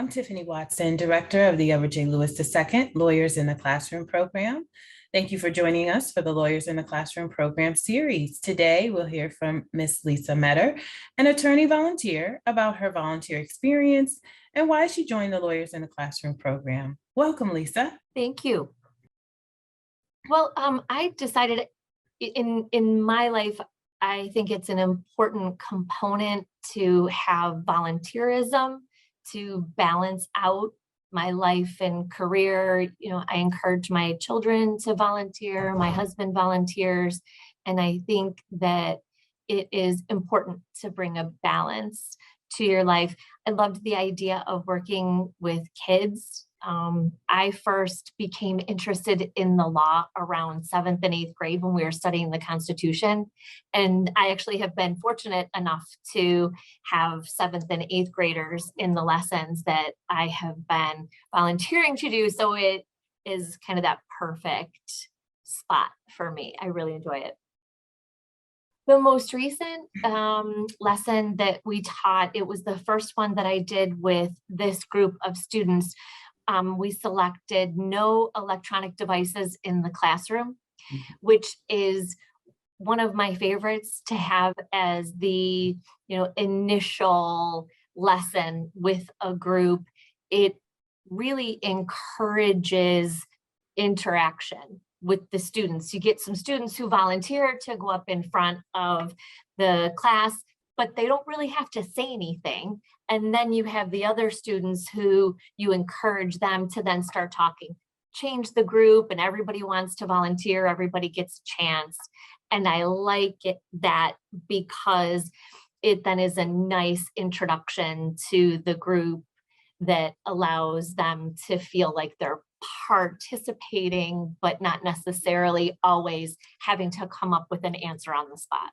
I'm Tiffany Watson, Director of the Edward J. Lewis II Lawyers in the Classroom program. Thank you for joining us for the Lawyers in the Classroom program series. Today, we'll hear from Ms. Lisa Meador, an attorney volunteer, about her volunteer experience and why she joined the Lawyers in the Classroom program. Welcome, Lisa. Thank you. Well, I decided in my life, I think it's an important component to have volunteerism to balance out my life and career. You know, I encourage my children to volunteer, my husband volunteers, and I think that it is important to bring a balance to your life. I loved the idea of working with kids. I first became interested in the law around 7th and 8th grade when we were studying the Constitution. And I actually have been fortunate enough to have 7th and 8th graders in the lessons that I have been volunteering to do. So it is kind of that perfect spot for me. I really enjoy it. The most recent lesson that we taught, it was the first one that I did with this group of students. We selected no electronic devices in the classroom, which is one of my favorites to have as the initial lesson with a group. It really encourages interaction with the students. You get some students who volunteer to go up in front of the class, but they don't really have to say anything. And then you have the other students who you encourage them to then start talking. Change the group and everybody wants to volunteer, everybody gets a chance. And I like that because it then is a nice introduction to the group that allows them to feel like they're participating, but not necessarily always having to come up with an answer on the spot.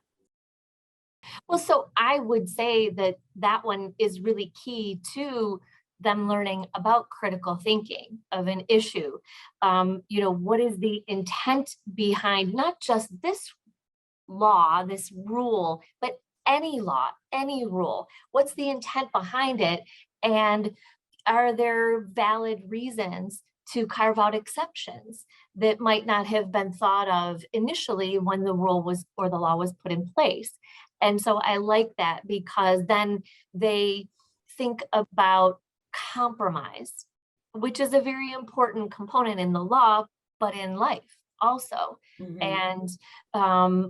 Well, so I would say that that one is really key to them learning about critical thinking of an issue. What is the intent behind not just this law, this rule, but any law, any rule? What's the intent behind it? And are there valid reasons to carve out exceptions that might not have been thought of initially when the rule was or the law was put in place? And so I like that because then they think about compromise, which is a very important component in the law, but in life also. And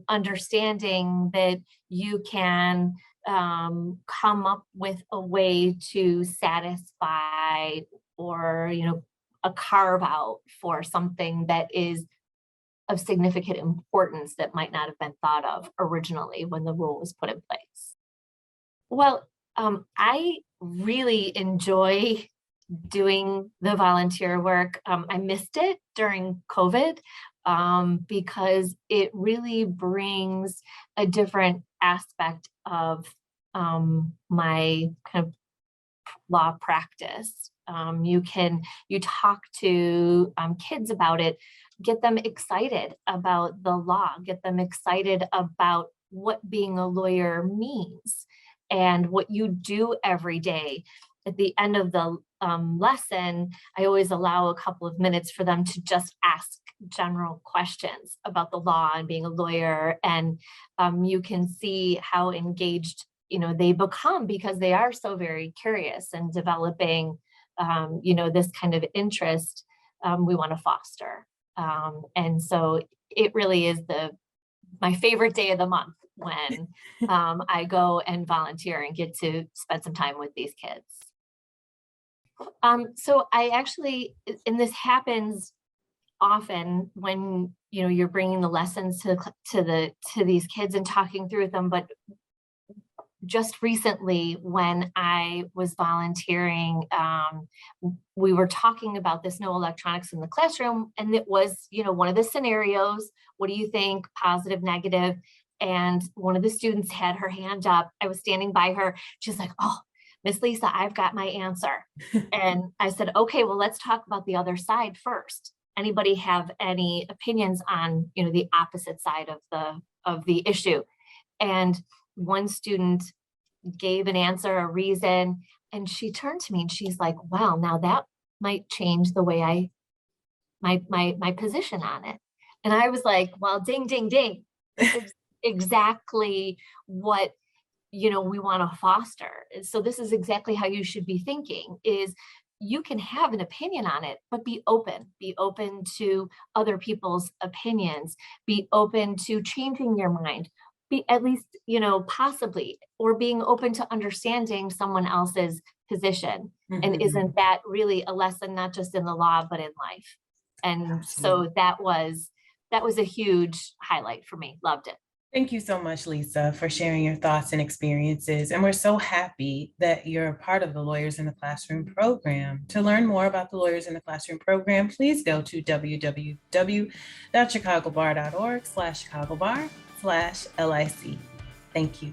understanding that you can come up with a way to satisfy or, a carve out for something that is of significant importance that might not have been thought of originally when the rule was put in place. Well, I really enjoy doing the volunteer work. I missed it during COVID because it really brings a different aspect of my kind of law practice. You talk to kids about it, get them excited about the law, get them excited about what being a lawyer means and what you do every day. At the end of the lesson, I always allow a couple of minutes for them to just ask general questions about the law and being a lawyer. And you can see how engaged they become because they are so very curious and developing this kind of interest we want to foster. And so it really is my favorite day of the month when I go and volunteer and get to spend some time with these kids. So I actually, and this happens often when you're bringing the lessons to these kids and talking through them, but just recently when I was volunteering, we were talking about this no electronics in the classroom, and it was, one of the scenarios. What do you think? Positive, negative? And one of the students had her hand up. I was standing by her. She's like, "Oh, Miss Lisa, I've got my answer." And I said, "Okay, well, let's talk about the other side first. Anybody have any opinions on, the opposite side of the issue?" And one student gave an answer, a reason, And she turned to me and she's like, wow, now that might change the way my position on it. And I was like, well, ding, ding, ding. This is exactly what, we want to foster. So this is exactly how you should be thinking, is you can have an opinion on it, but be open to other people's opinions, be open to changing your mind, be at least, possibly, or being open to understanding someone else's position. And Mhm. isn't that really a lesson, not just in the law, but in life? And Absolutely. so that was a huge highlight for me. Loved it. Thank you so much, Lisa, for sharing your thoughts and experiences. And we're so happy that you're a part of the Lawyers in the Classroom program. To learn more about the Lawyers in the Classroom program, please go to www.chicagobar.org/chicagobar/LIC. Thank you.